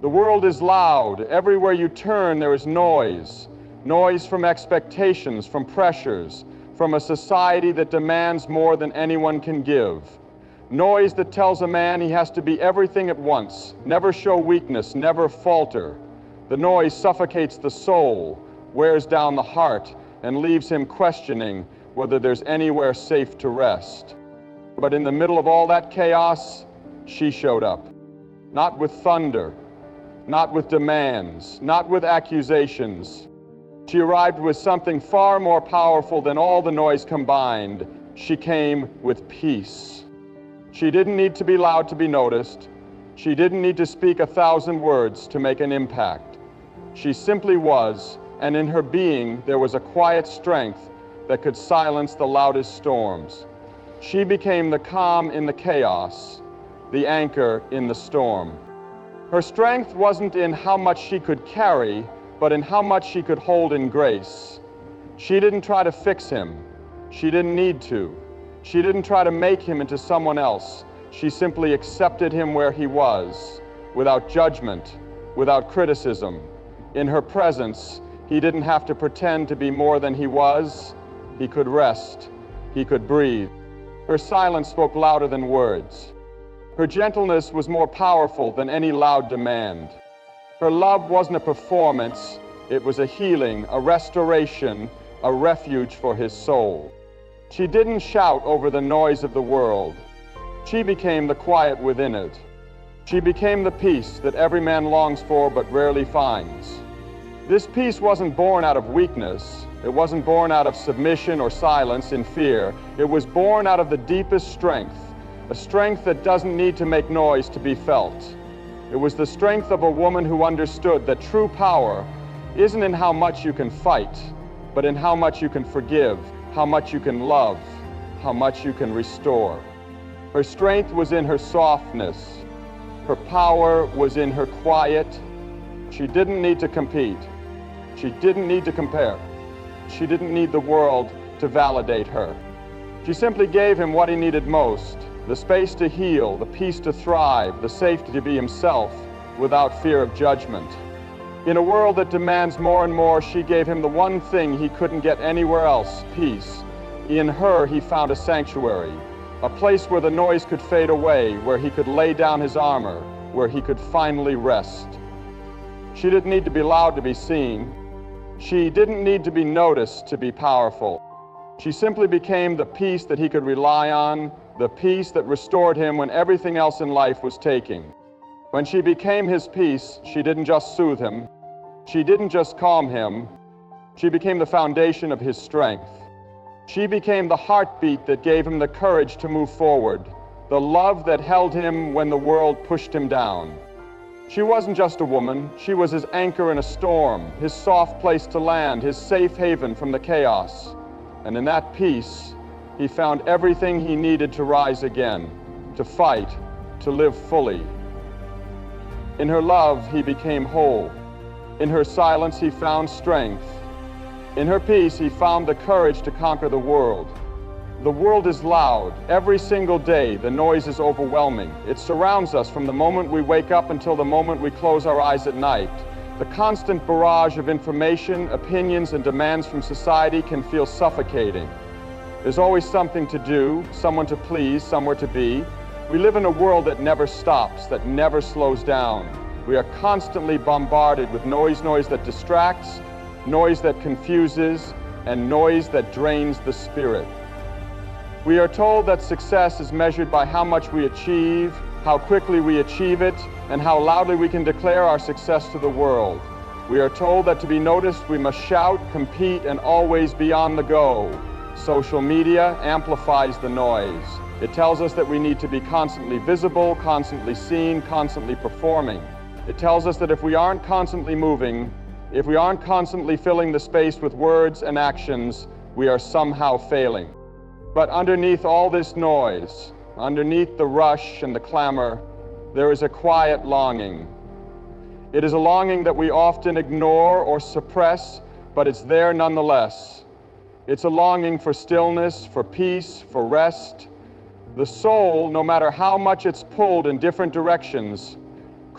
The world is loud. Everywhere you turn, there is noise. Noise from expectations, from pressures, from a society that demands more than anyone can give. Noise that tells a man he has to be everything at once, never show weakness, never falter. The noise suffocates the soul, wears down the heart, and leaves him questioning whether there's anywhere safe to rest. But in the middle of all that chaos, she showed up. Not with thunder, not with demands, not with accusations. She arrived with something far more powerful than all the noise combined. She came with peace. She didn't need to be loud to be noticed. She didn't need to speak 1,000 words to make an impact. She simply was, and in her being there was a quiet strength that could silence the loudest storms. She became the calm in the chaos, the anchor in the storm. Her strength wasn't in how much she could carry, but in how much she could hold in grace. She didn't try to fix him. She didn't need to. She didn't try to make him into someone else. She simply accepted him where he was, without judgment, without criticism. In her presence, he didn't have to pretend to be more than he was. He could rest. He could breathe. Her silence spoke louder than words. Her gentleness was more powerful than any loud demand. Her love wasn't a performance. It was a healing, a restoration, a refuge for his soul. She didn't shout over the noise of the world. She became the quiet within it. She became the peace that every man longs for but rarely finds. This peace wasn't born out of weakness. It wasn't born out of submission or silence in fear. It was born out of the deepest strength, a strength that doesn't need to make noise to be felt. It was the strength of a woman who understood that true power isn't in how much you can fight, but in how much you can forgive, how much you can love, how much you can restore. Her strength was in her softness. Her power was in her quiet. She didn't need to compete. She didn't need to compare. She didn't need the world to validate her. She simply gave him what he needed most: the space to heal, the peace to thrive, the safety to be himself without fear of judgment. In a world that demands more and more, she gave him the one thing he couldn't get anywhere else: peace. In her, he found a sanctuary, a place where the noise could fade away, where he could lay down his armor, where he could finally rest. She didn't need to be loud to be seen. She didn't need to be noticed to be powerful. She simply became the peace that he could rely on, the peace that restored him when everything else in life was taking. When she became his peace, she didn't just soothe him. She didn't just calm him. She became the foundation of his strength. She became the heartbeat that gave him the courage to move forward, the love that held him when the world pushed him down. She wasn't just a woman. She was his anchor in a storm, his soft place to land, his safe haven from the chaos. And in that peace, he found everything he needed to rise again, to fight, to live fully. In her love, he became whole. In her silence, he found strength. In her peace, he found the courage to conquer the world. The world is loud. Every single day, the noise is overwhelming. It surrounds us from the moment we wake up until the moment we close our eyes at night. The constant barrage of information, opinions, and demands from society can feel suffocating. There's always something to do, someone to please, somewhere to be. We live in a world that never stops, that never slows down. We are constantly bombarded with noise that distracts, noise that confuses, and noise that drains the spirit. We are told that success is measured by how much we achieve, how quickly we achieve it, and how loudly we can declare our success to the world. We are told that to be noticed, we must shout, compete, and always be on the go. Social media amplifies the noise. It tells us that we need to be constantly visible, constantly seen, constantly performing. It tells us that if we aren't constantly moving, if we aren't constantly filling the space with words and actions, we are somehow failing. But underneath all this noise, underneath the rush and the clamor, there is a quiet longing. It is a longing that we often ignore or suppress, but it's there nonetheless. It's a longing for stillness, for peace, for rest. The soul, no matter how much it's pulled in different directions,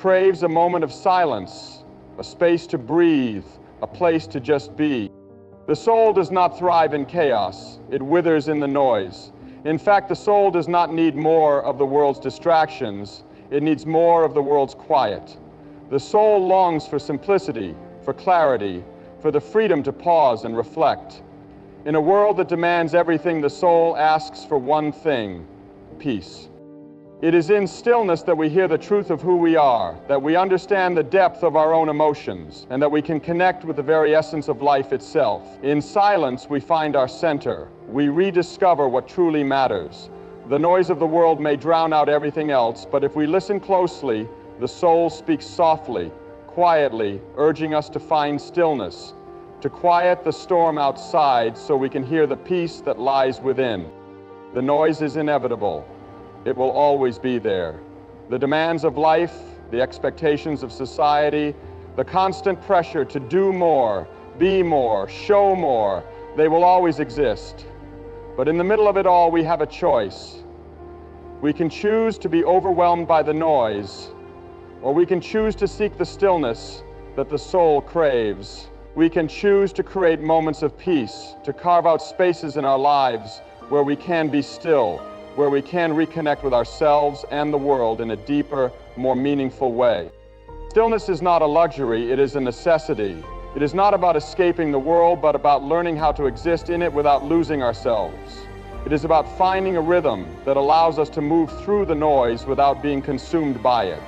craves a moment of silence, a space to breathe, a place to just be. The soul does not thrive in chaos. It withers in the noise. In fact, the soul does not need more of the world's distractions. It needs more of the world's quiet. The soul longs for simplicity, for clarity, for the freedom to pause and reflect. In a world that demands everything, the soul asks for one thing: peace. It is in stillness that we hear the truth of who we are, that we understand the depth of our own emotions, and that we can connect with the very essence of life itself. In silence, we find our center. We rediscover what truly matters. The noise of the world may drown out everything else, but if we listen closely, the soul speaks softly, quietly, urging us to find stillness, to quiet the storm outside so we can hear the peace that lies within. The noise is inevitable. It will always be there. The demands of life, the expectations of society, the constant pressure to do more, be more, show more, they will always exist. But in the middle of it all, we have a choice. We can choose to be overwhelmed by the noise, or we can choose to seek the stillness that the soul craves. We can choose to create moments of peace, to carve out spaces in our lives where we can be still, where we can reconnect with ourselves and the world in a deeper, more meaningful way. Stillness is not a luxury, it is a necessity. It is not about escaping the world, but about learning how to exist in it without losing ourselves. It is about finding a rhythm that allows us to move through the noise without being consumed by it.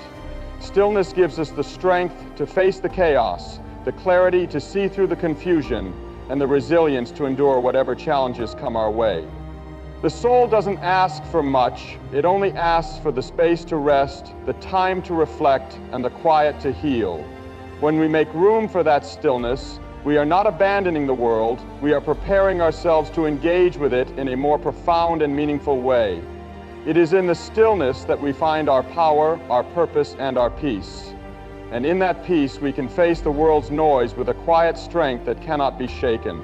Stillness gives us the strength to face the chaos, the clarity to see through the confusion, and the resilience to endure whatever challenges come our way. The soul doesn't ask for much, it only asks for the space to rest, the time to reflect, and the quiet to heal. When we make room for that stillness, we are not abandoning the world, we are preparing ourselves to engage with it in a more profound and meaningful way. It is in the stillness that we find our power, our purpose, and our peace. And in that peace, we can face the world's noise with a quiet strength that cannot be shaken.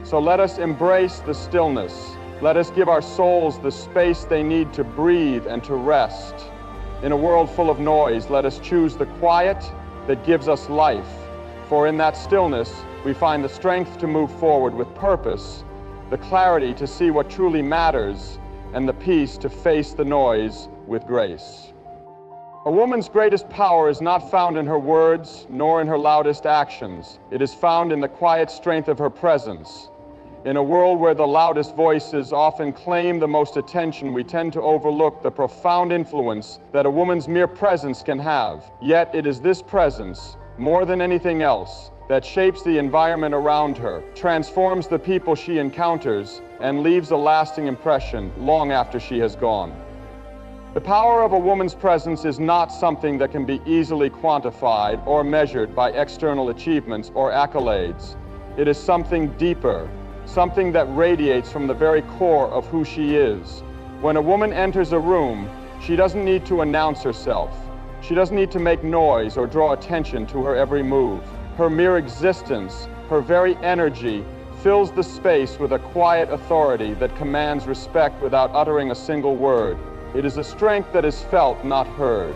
So let us embrace the stillness. Let us give our souls the space they need to breathe and to rest. In a world full of noise, let us choose the quiet that gives us life. For in that stillness, we find the strength to move forward with purpose, the clarity to see what truly matters, and the peace to face the noise with grace. A woman's greatest power is not found in her words, nor in her loudest actions. It is found in the quiet strength of her presence. In a world where the loudest voices often claim the most attention, we tend to overlook the profound influence that a woman's mere presence can have. Yet it is this presence, more than anything else, that shapes the environment around her, transforms the people she encounters, and leaves a lasting impression long after she has gone. The power of a woman's presence is not something that can be easily quantified or measured by external achievements or accolades. It is something deeper, something that radiates from the very core of who she is. When a woman enters a room, she doesn't need to announce herself. She doesn't need to make noise or draw attention to her every move. Her mere existence, her very energy, fills the space with a quiet authority that commands respect without uttering a single word. It is a strength that is felt, not heard.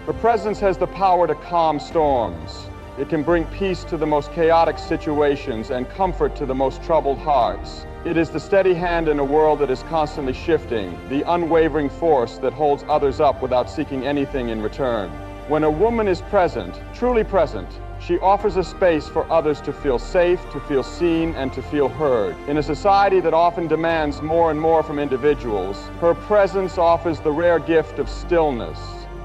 Her presence has the power to calm storms. It can bring peace to the most chaotic situations and comfort to the most troubled hearts. It is the steady hand in a world that is constantly shifting, the unwavering force that holds others up without seeking anything in return. When a woman is present, truly present, she offers a space for others to feel safe, to feel seen, and to feel heard. In a society that often demands more and more from individuals, her presence offers the rare gift of stillness.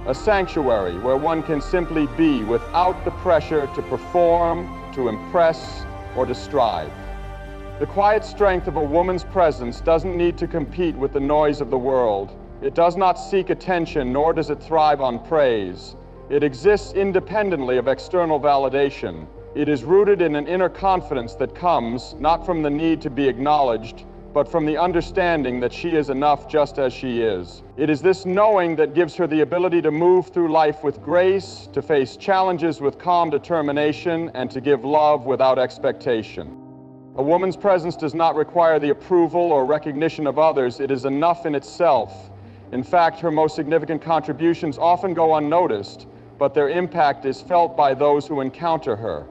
A sanctuary where one can simply be without the pressure to perform, to impress, or to strive. The quiet strength of a woman's presence doesn't need to compete with the noise of the world. It does not seek attention, nor does it thrive on praise. It exists independently of external validation. It is rooted in an inner confidence that comes not from the need to be acknowledged, but from the understanding that she is enough just as she is. It is this knowing that gives her the ability to move through life with grace, to face challenges with calm determination, and to give love without expectation. A woman's presence does not require the approval or recognition of others. It is enough in itself. In fact, her most significant contributions often go unnoticed, but their impact is felt by those who encounter her.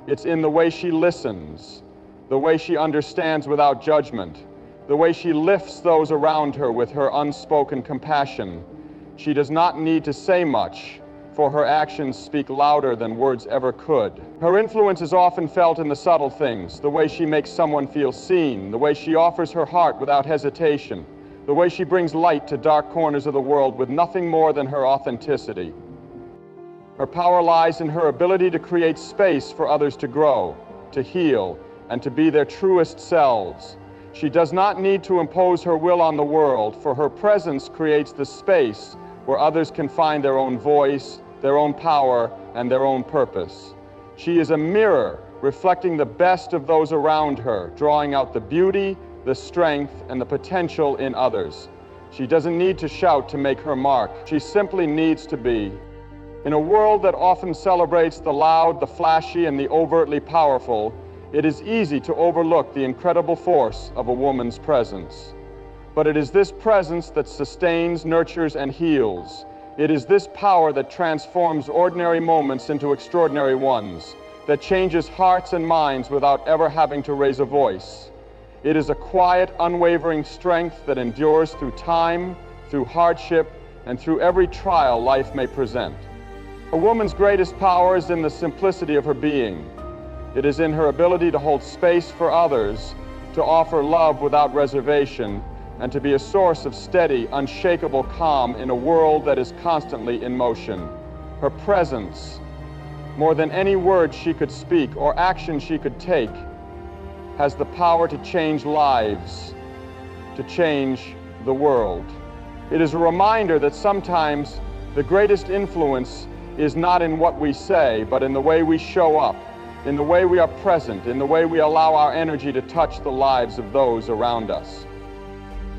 It's in the way she listens, the way she understands without judgment, the way she lifts those around her with her unspoken compassion. She does not need to say much, for her actions speak louder than words ever could. Her influence is often felt in the subtle things, the way she makes someone feel seen, the way she offers her heart without hesitation, the way she brings light to dark corners of the world with nothing more than her authenticity. Her power lies in her ability to create space for others to grow, to heal, and to be their truest selves. She does not need to impose her will on the world, for her presence creates the space where others can find their own voice, their own power, and their own purpose. She is a mirror reflecting the best of those around her, drawing out the beauty, the strength, and the potential in others. She doesn't need to shout to make her mark. She simply needs to be. In a world that often celebrates the loud, the flashy, and the overtly powerful, it is easy to overlook the incredible force of a woman's presence. But it is this presence that sustains, nurtures, and heals. It is this power that transforms ordinary moments into extraordinary ones, that changes hearts and minds without ever having to raise a voice. It is a quiet, unwavering strength that endures through time, through hardship, and through every trial life may present. A woman's greatest power is in the simplicity of her being. It is in her ability to hold space for others, to offer love without reservation, and to be a source of steady, unshakable calm in a world that is constantly in motion. Her presence, more than any word she could speak or action she could take, has the power to change lives, to change the world. It is a reminder that sometimes the greatest influence is not in what we say, but in the way we show up, in the way we are present, in the way we allow our energy to touch the lives of those around us.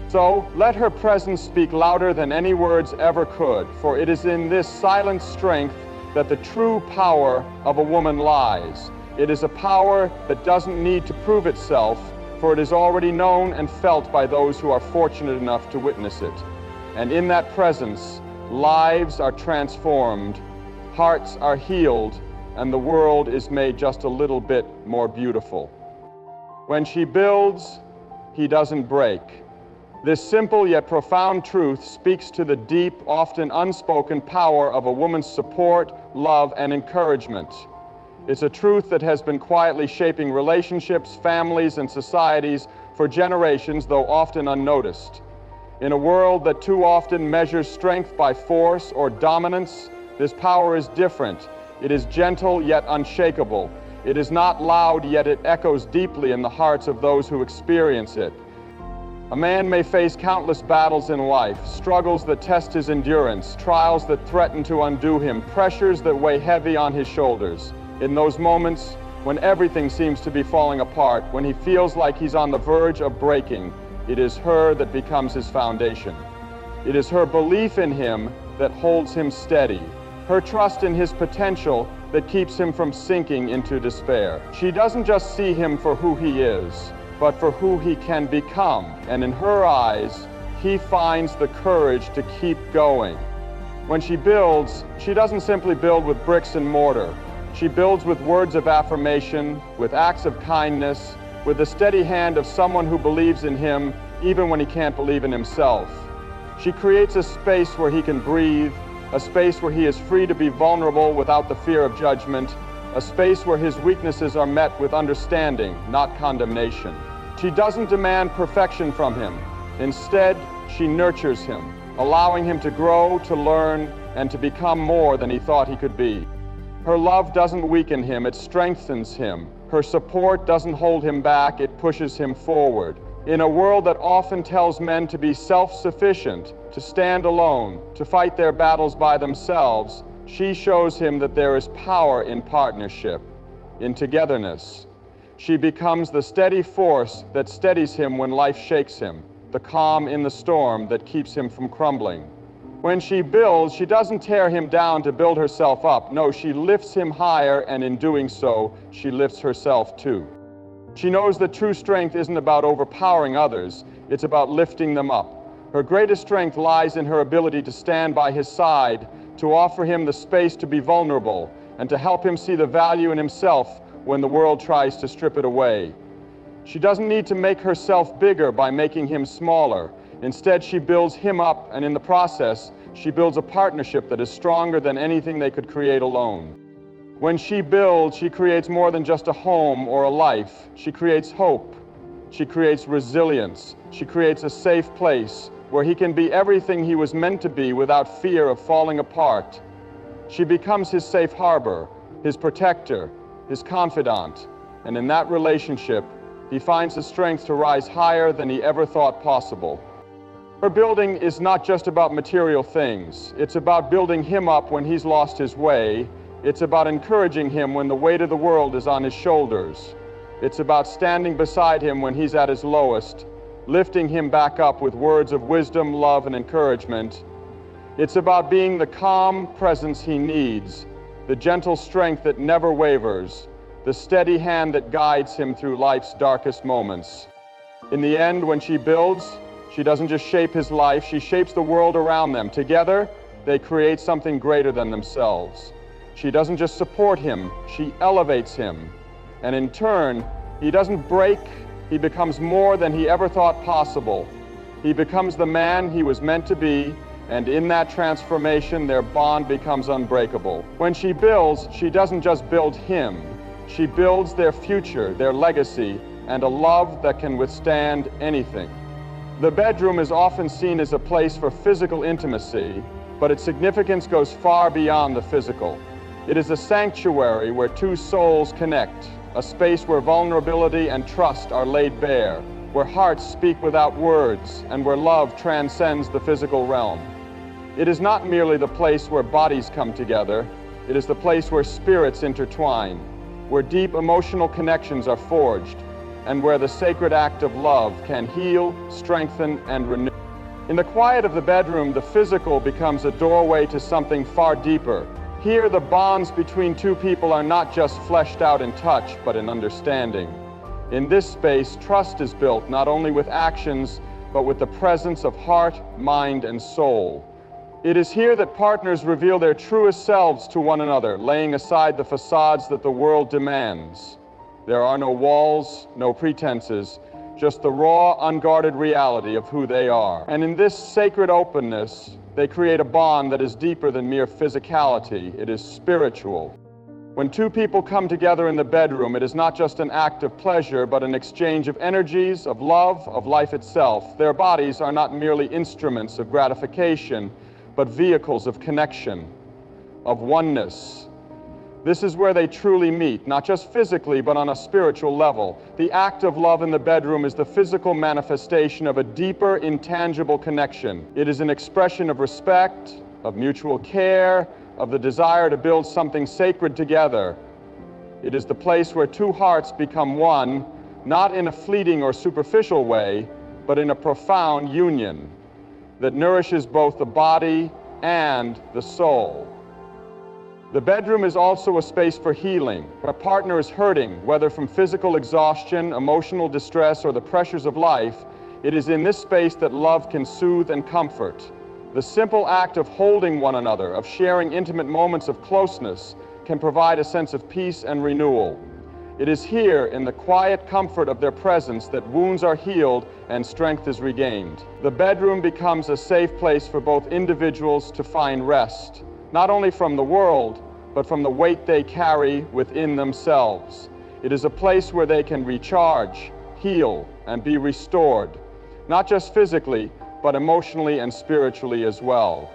So let her presence speak louder than any words ever could, for it is in this silent strength that the true power of a woman lies. It is a power that doesn't need to prove itself, for it is already known and felt by those who are fortunate enough to witness it. And in that presence, lives are transformed, hearts are healed, and the world is made just a little bit more beautiful. When she builds, he doesn't break. This simple yet profound truth speaks to the deep, often unspoken power of a woman's support, love, and encouragement. It's a truth that has been quietly shaping relationships, families, and societies for generations, though often unnoticed. In a world that too often measures strength by force or dominance, this power is different. It is gentle yet unshakable. It is not loud, yet it echoes deeply in the hearts of those who experience it. A man may face countless battles in life, struggles that test his endurance, trials that threaten to undo him, pressures that weigh heavy on his shoulders. In those moments when everything seems to be falling apart, when he feels like he's on the verge of breaking, it is her that becomes his foundation. It is her belief in him that holds him steady, her trust in his potential that keeps him from sinking into despair. She doesn't just see him for who he is, but for who he can become. And in her eyes, he finds the courage to keep going. When she builds, she doesn't simply build with bricks and mortar. She builds with words of affirmation, with acts of kindness, with the steady hand of someone who believes in him even when he can't believe in himself. She creates a space where he can breathe, a space where he is free to be vulnerable without the fear of judgment, a space where his weaknesses are met with understanding, not condemnation. She doesn't demand perfection from him. Instead, she nurtures him, allowing him to grow, to learn, and to become more than he thought he could be. Her love doesn't weaken him, it strengthens him. Her support doesn't hold him back, it pushes him forward. In a world that often tells men to be self-sufficient, to stand alone, to fight their battles by themselves, she shows him that there is power in partnership, in togetherness. She becomes the steady force that steadies him when life shakes him, the calm in the storm that keeps him from crumbling. When she builds, she doesn't tear him down to build herself up. No, she lifts him higher, and in doing so, she lifts herself too. She knows that true strength isn't about overpowering others, it's about lifting them up. Her greatest strength lies in her ability to stand by his side, to offer him the space to be vulnerable, and to help him see the value in himself when the world tries to strip it away. She doesn't need to make herself bigger by making him smaller. Instead, she builds him up, and in the process, she builds a partnership that is stronger than anything they could create alone. When she builds, she creates more than just a home or a life. She creates hope. She creates resilience. She creates a safe place where he can be everything he was meant to be without fear of falling apart. She becomes his safe harbor, his protector, his confidant, and in that relationship, he finds the strength to rise higher than he ever thought possible. Her building is not just about material things. It's about building him up when he's lost his way. It's about encouraging him when the weight of the world is on his shoulders. It's about standing beside him when he's at his lowest, lifting him back up with words of wisdom, love, and encouragement. It's about being the calm presence he needs, the gentle strength that never wavers, the steady hand that guides him through life's darkest moments. In the end, when she builds, she doesn't just shape his life, she shapes the world around them. Together, they create something greater than themselves. She doesn't just support him, she elevates him. And in turn, he doesn't break, he becomes more than he ever thought possible. He becomes the man he was meant to be, and in that transformation, their bond becomes unbreakable. When she builds, she doesn't just build him, she builds their future, their legacy, and a love that can withstand anything. The bedroom is often seen as a place for physical intimacy, but its significance goes far beyond the physical. It is a sanctuary where two souls connect, a space where vulnerability and trust are laid bare, where hearts speak without words, and where love transcends the physical realm. It is not merely the place where bodies come together, it is the place where spirits intertwine, where deep emotional connections are forged, and where the sacred act of love can heal, strengthen, and renew. In the quiet of the bedroom, the physical becomes a doorway to something far deeper. Here, the bonds between two people are not just fleshed out in touch, but in understanding. In this space, trust is built not only with actions, but with the presence of heart, mind, and soul. It is here that partners reveal their truest selves to one another, laying aside the facades that the world demands. There are no walls, no pretenses, just the raw, unguarded reality of who they are. And in this sacred openness, they create a bond that is deeper than mere physicality. It is spiritual. When two people come together in the bedroom, it is not just an act of pleasure, but an exchange of energies, of love, of life itself. Their bodies are not merely instruments of gratification, but vehicles of connection, of oneness. This is where they truly meet, not just physically, but on a spiritual level. The act of love in the bedroom is the physical manifestation of a deeper, intangible connection. It is an expression of respect, of mutual care, of the desire to build something sacred together. It is the place where two hearts become one, not in a fleeting or superficial way, but in a profound union that nourishes both the body and the soul. The bedroom is also a space for healing. When a partner is hurting, whether from physical exhaustion, emotional distress, or the pressures of life, it is in this space that love can soothe and comfort. The simple act of holding one another, of sharing intimate moments of closeness, can provide a sense of peace and renewal. It is here, in the quiet comfort of their presence, that wounds are healed and strength is regained. The bedroom becomes a safe place for both individuals to find rest, not only from the world, but from the weight they carry within themselves. It is a place where they can recharge, heal, and be restored, not just physically, but emotionally and spiritually as well.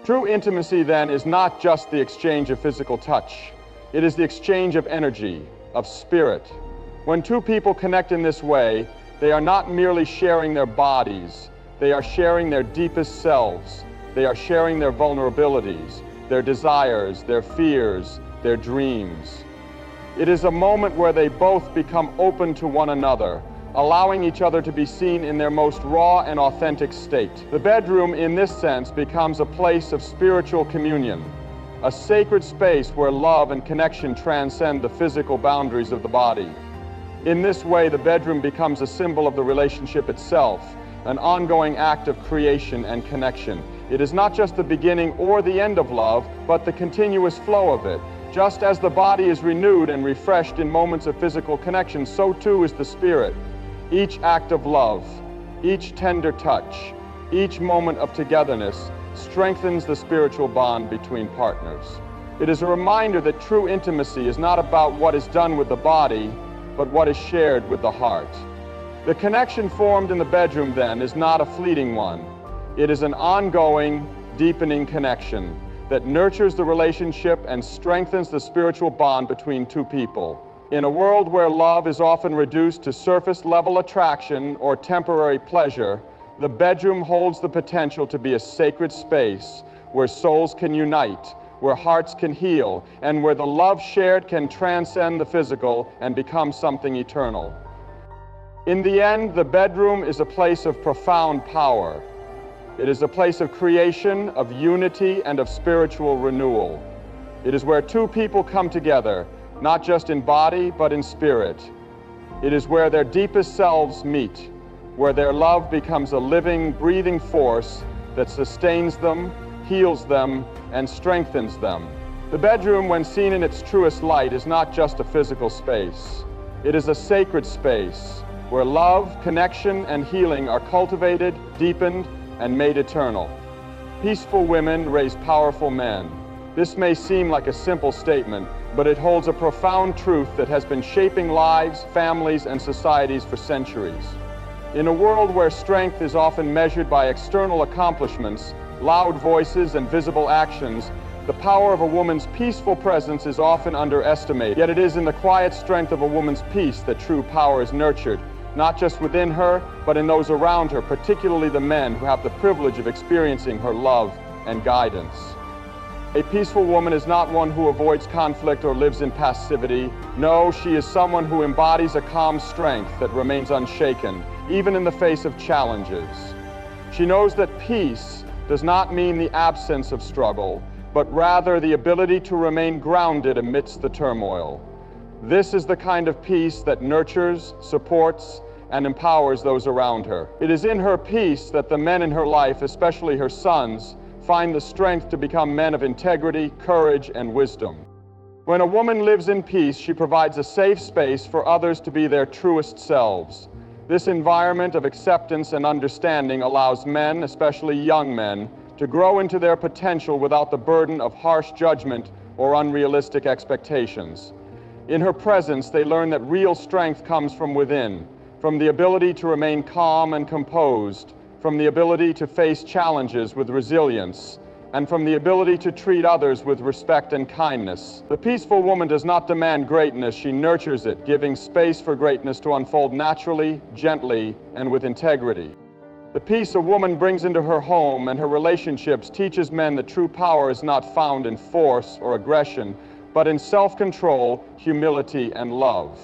True intimacy, then, is not just the exchange of physical touch. It is the exchange of energy, of spirit. When two people connect in this way, they are not merely sharing their bodies, they are sharing their deepest selves. They are sharing their vulnerabilities, their desires, their fears, their dreams. It is a moment where they both become open to one another, allowing each other to be seen in their most raw and authentic state. The bedroom, in this sense, becomes a place of spiritual communion, a sacred space where love and connection transcend the physical boundaries of the body. In this way, the bedroom becomes a symbol of the relationship itself, an ongoing act of creation and connection. It is not just the beginning or the end of love, but the continuous flow of it. Just as the body is renewed and refreshed in moments of physical connection, so too is the spirit. Each act of love, each tender touch, each moment of togetherness strengthens the spiritual bond between partners. It is a reminder that true intimacy is not about what is done with the body, but what is shared with the heart. The connection formed in the bedroom, then, is not a fleeting one. It is an ongoing, deepening connection that nurtures the relationship and strengthens the spiritual bond between two people. In a world where love is often reduced to surface-level attraction or temporary pleasure, the bedroom holds the potential to be a sacred space where souls can unite, where hearts can heal, and where the love shared can transcend the physical and become something eternal. In the end, the bedroom is a place of profound power. It is a place of creation, of unity, and of spiritual renewal. It is where two people come together, not just in body, but in spirit. It is where their deepest selves meet, where their love becomes a living, breathing force that sustains them, heals them, and strengthens them. The bedroom, when seen in its truest light, is not just a physical space. It is a sacred space where love, connection, and healing are cultivated, deepened, and made eternal. Peaceful women raise powerful men. This may seem like a simple statement, but it holds a profound truth that has been shaping lives, families, and societies for centuries. In a world where strength is often measured by external accomplishments, loud voices, and visible actions, the power of a woman's peaceful presence is often underestimated. Yet it is in the quiet strength of a woman's peace that true power is nurtured, not just within her, but in those around her, particularly the men who have the privilege of experiencing her love and guidance. A peaceful woman is not one who avoids conflict or lives in passivity. No, she is someone who embodies a calm strength that remains unshaken, even in the face of challenges. She knows that peace does not mean the absence of struggle, but rather the ability to remain grounded amidst the turmoil. This is the kind of peace that nurtures, supports, and empowers those around her. It is in her peace that the men in her life, especially her sons, find the strength to become men of integrity, courage, and wisdom. When a woman lives in peace, she provides a safe space for others to be their truest selves. This environment of acceptance and understanding allows men, especially young men, to grow into their potential without the burden of harsh judgment or unrealistic expectations. In her presence, they learn that real strength comes from within, from the ability to remain calm and composed, from the ability to face challenges with resilience, and from the ability to treat others with respect and kindness. The peaceful woman does not demand greatness, she nurtures it, giving space for greatness to unfold naturally, gently, and with integrity. The peace a woman brings into her home and her relationships teaches men that true power is not found in force or aggression, but in self-control, humility, and love.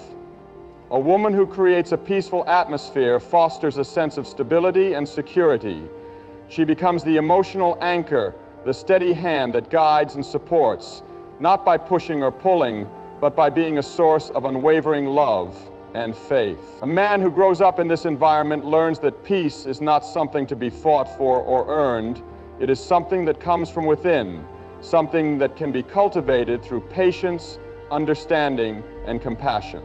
A woman who creates a peaceful atmosphere fosters a sense of stability and security. She becomes the emotional anchor, the steady hand that guides and supports, not by pushing or pulling, but by being a source of unwavering love and faith. A man who grows up in this environment learns that peace is not something to be fought for or earned. It is something that comes from within, something that can be cultivated through patience, understanding, and compassion.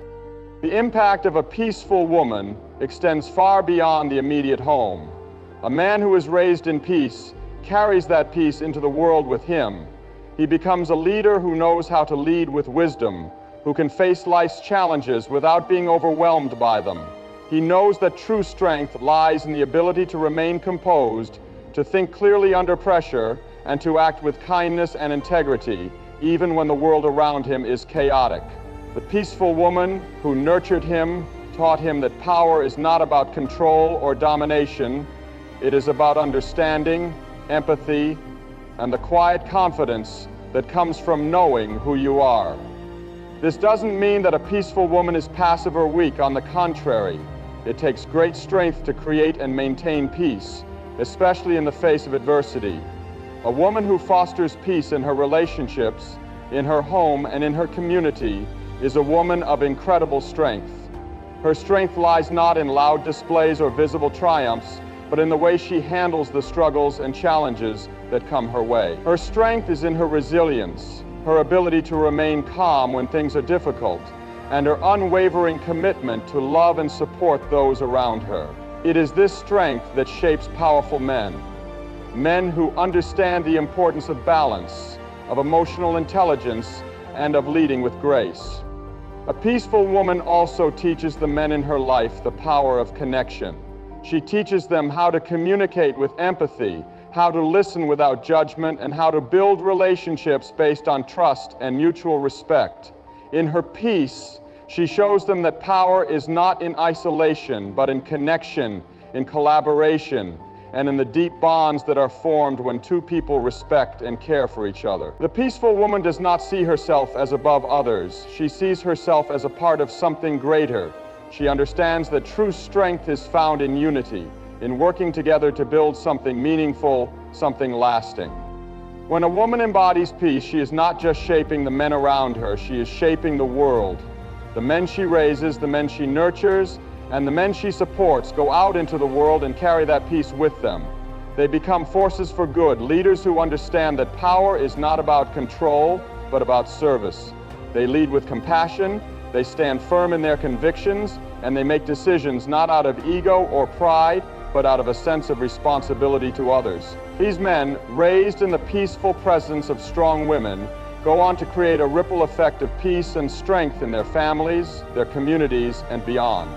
The impact of a peaceful woman extends far beyond the immediate home. A man who is raised in peace carries that peace into the world with him. He becomes a leader who knows how to lead with wisdom, who can face life's challenges without being overwhelmed by them. He knows that true strength lies in the ability to remain composed, to think clearly under pressure, and to act with kindness and integrity, even when the world around him is chaotic. The peaceful woman who nurtured him taught him that power is not about control or domination. It is about understanding, empathy, and the quiet confidence that comes from knowing who you are. This doesn't mean that a peaceful woman is passive or weak. On the contrary, it takes great strength to create and maintain peace, especially in the face of adversity. A woman who fosters peace in her relationships, in her home, and in her community is a woman of incredible strength. Her strength lies not in loud displays or visible triumphs. but in the way she handles the struggles and challenges that come her way. Her strength is in her resilience, her ability to remain calm when things are difficult, and her unwavering commitment to love and support those around her. It is this strength that shapes powerful men. Men who understand the importance of balance, of emotional intelligence, and of leading with grace. A peaceful woman also teaches the men in her life the power of connection. She teaches them how to communicate with empathy, how to listen without judgment, and how to build relationships based on trust and mutual respect. In her peace, she shows them that power is not in isolation, but in connection, in collaboration, and in the deep bonds that are formed when two people respect and care for each other. The peaceful woman does not see herself as above others. She sees herself as a part of something greater. She understands that true strength is found in unity, in working together to build something meaningful, something lasting. When a woman embodies peace, she is not just shaping the men around her, she is shaping the world. The men she raises, the men she nurtures, and the men she supports go out into the world and carry that peace with them. They become forces for good, leaders who understand that power is not about control, but about service. They lead with compassion, they stand firm in their convictions, and they make decisions not out of ego or pride, but out of a sense of responsibility to others. These men, raised in the peaceful presence of strong women, go on to create a ripple effect of peace and strength in their families, their communities, and beyond.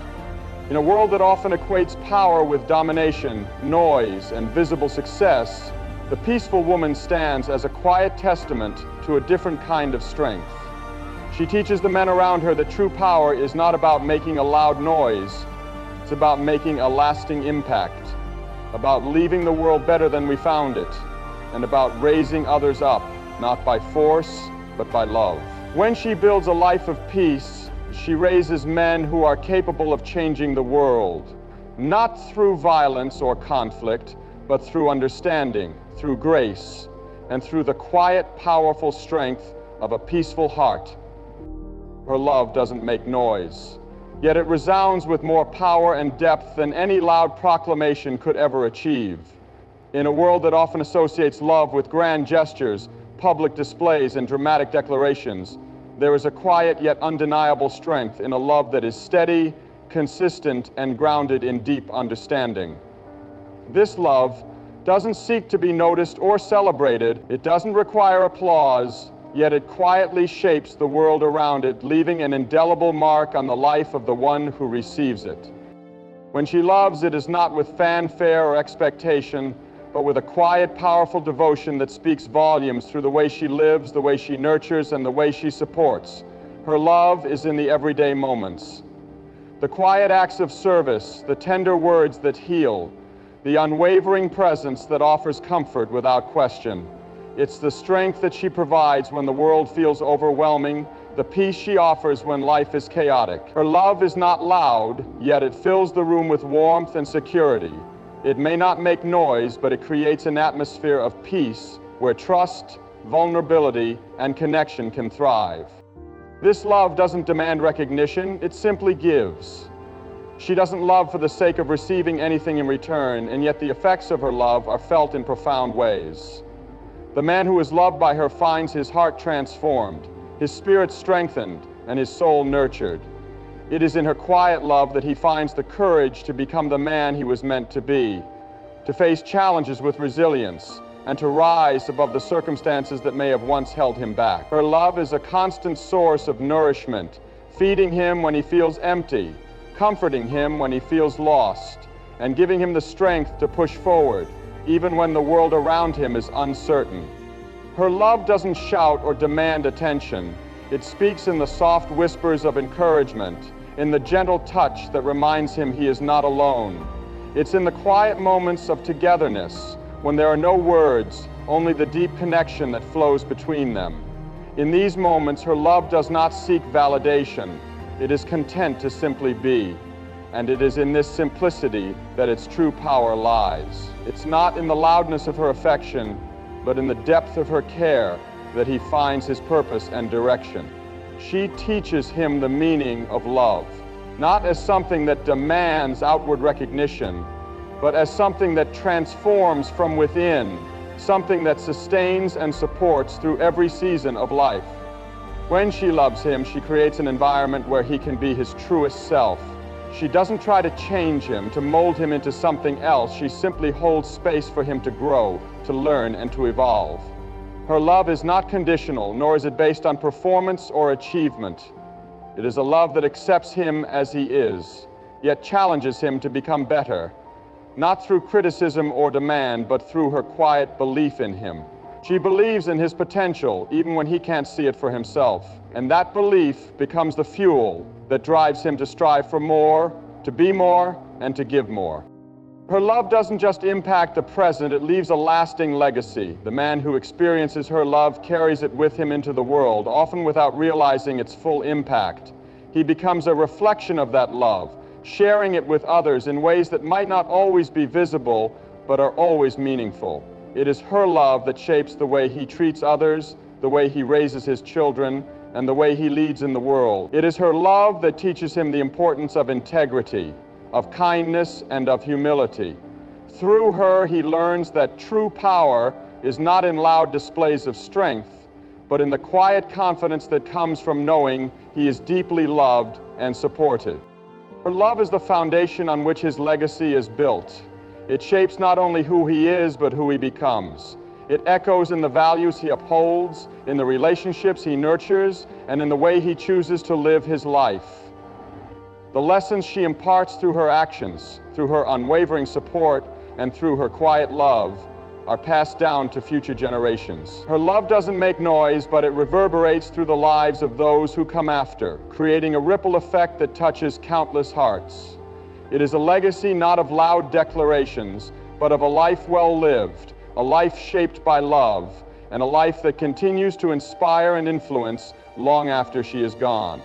In a world that often equates power with domination, noise, and visible success, the peaceful woman stands as a quiet testament to a different kind of strength. She teaches the men around her that true power is not about making a loud noise, it's about making a lasting impact, about leaving the world better than we found it, and about raising others up, not by force, but by love. When she builds a life of peace, she raises men who are capable of changing the world, not through violence or conflict, but through understanding, through grace, and through the quiet, powerful strength of a peaceful heart. Her love doesn't make noise, yet it resounds with more power and depth than any loud proclamation could ever achieve. In a world that often associates love with grand gestures, public displays, and dramatic declarations, there is a quiet yet undeniable strength in a love that is steady, consistent, and grounded in deep understanding. This love doesn't seek to be noticed or celebrated. It doesn't require applause, yet it quietly shapes the world around it, leaving an indelible mark on the life of the one who receives it. When she loves, it is not with fanfare or expectation, but with a quiet, powerful devotion that speaks volumes through the way she lives, the way she nurtures, and the way she supports. Her love is in the everyday moments. The quiet acts of service, the tender words that heal, the unwavering presence that offers comfort without question. It's the strength that she provides when the world feels overwhelming, the peace she offers when life is chaotic. Her love is not loud, yet it fills the room with warmth and security. It may not make noise, but it creates an atmosphere of peace where trust, vulnerability, and connection can thrive. This love doesn't demand recognition, it simply gives. She doesn't love for the sake of receiving anything in return, and yet the effects of her love are felt in profound ways. The man who is loved by her finds his heart transformed, his spirit strengthened, and his soul nurtured. It is in her quiet love that he finds the courage to become the man he was meant to be, to face challenges with resilience, and to rise above the circumstances that may have once held him back. Her love is a constant source of nourishment, feeding him when he feels empty, comforting him when he feels lost, and giving him the strength to push forward, even when the world around him is uncertain. Her love doesn't shout or demand attention. It speaks in the soft whispers of encouragement, in the gentle touch that reminds him he is not alone. It's in the quiet moments of togetherness, when there are no words, only the deep connection that flows between them. In these moments, her love does not seek validation. It is content to simply be. And it is in this simplicity that its true power lies. It's not in the loudness of her affection, but in the depth of her care that he finds his purpose and direction. She teaches him the meaning of love, not as something that demands outward recognition, but as something that transforms from within, something that sustains and supports through every season of life. When she loves him, she creates an environment where he can be his truest self. She doesn't try to change him, to mold him into something else. She simply holds space for him to grow, to learn, and to evolve. Her love is not conditional, nor is it based on performance or achievement. It is a love that accepts him as he is, yet challenges him to become better, not through criticism or demand, but through her quiet belief in him. She believes in his potential, even when he can't see it for himself. And that belief becomes the fuel that drives him to strive for more, to be more, and to give more. Her love doesn't just impact the present, it leaves a lasting legacy. The man who experiences her love carries it with him into the world, often without realizing its full impact. He becomes a reflection of that love, sharing it with others in ways that might not always be visible, but are always meaningful. It is her love that shapes the way he treats others, the way he raises his children, and the way he leads in the world. It is her love that teaches him the importance of integrity, of kindness, and of humility. Through her, he learns that true power is not in loud displays of strength, but in the quiet confidence that comes from knowing he is deeply loved and supported. Her love is the foundation on which his legacy is built. It shapes not only who he is, but who he becomes. It echoes in the values he upholds, in the relationships he nurtures, and in the way he chooses to live his life. The lessons she imparts through her actions, through her unwavering support, and through her quiet love are passed down to future generations. Her love doesn't make noise, but it reverberates through the lives of those who come after, creating a ripple effect that touches countless hearts. It is a legacy not of loud declarations, but of a life well lived, a life shaped by love, and a life that continues to inspire and influence long after she is gone.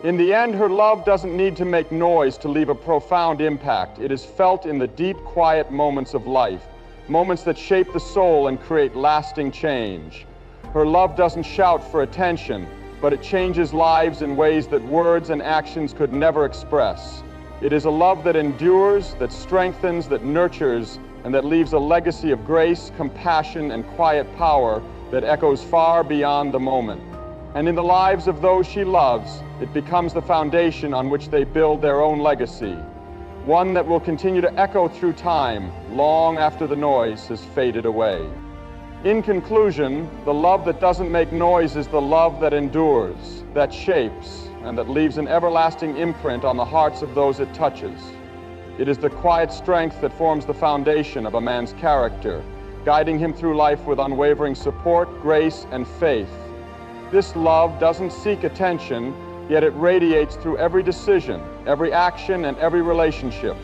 In the end, her love doesn't need to make noise to leave a profound impact. It is felt in the deep, quiet moments of life, moments that shape the soul and create lasting change. Her love doesn't shout for attention, but it changes lives in ways that words and actions could never express. It is a love that endures, that strengthens, that nurtures, and that leaves a legacy of grace, compassion, and quiet power that echoes far beyond the moment. And in the lives of those she loves, it becomes the foundation on which they build their own legacy, one that will continue to echo through time, long after the noise has faded away. In conclusion, the love that doesn't make noise is the love that endures, that shapes, and that leaves an everlasting imprint on the hearts of those it touches. It is the quiet strength that forms the foundation of a man's character, guiding him through life with unwavering support, grace, and faith. This love doesn't seek attention, yet it radiates through every decision, every action, and every relationship.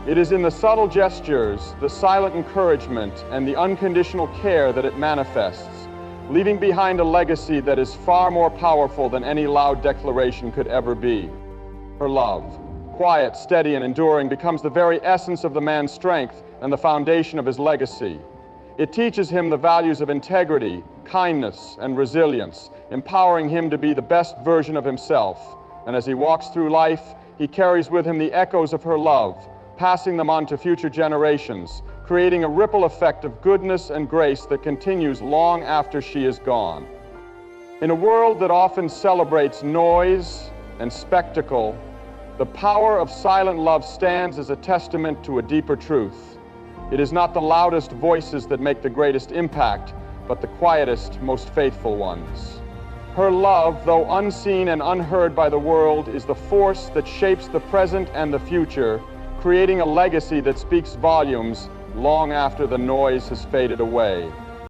It is in the subtle gestures, the silent encouragement, and the unconditional care that it manifests, leaving behind a legacy that is far more powerful than any loud declaration could ever be. Her love, quiet, steady, and enduring, becomes the very essence of the man's strength and the foundation of his legacy. It teaches him the values of integrity, kindness, and resilience, empowering him to be the best version of himself. And as he walks through life, he carries with him the echoes of her love, passing them on to future generations, creating a ripple effect of goodness and grace that continues long after she is gone. In a world that often celebrates noise and spectacle, the power of silent love stands as a testament to a deeper truth. It is not the loudest voices that make the greatest impact, but the quietest, most faithful ones. Her love, though unseen and unheard by the world, is the force that shapes the present and the future, creating a legacy that speaks volumes long after the noise has faded away.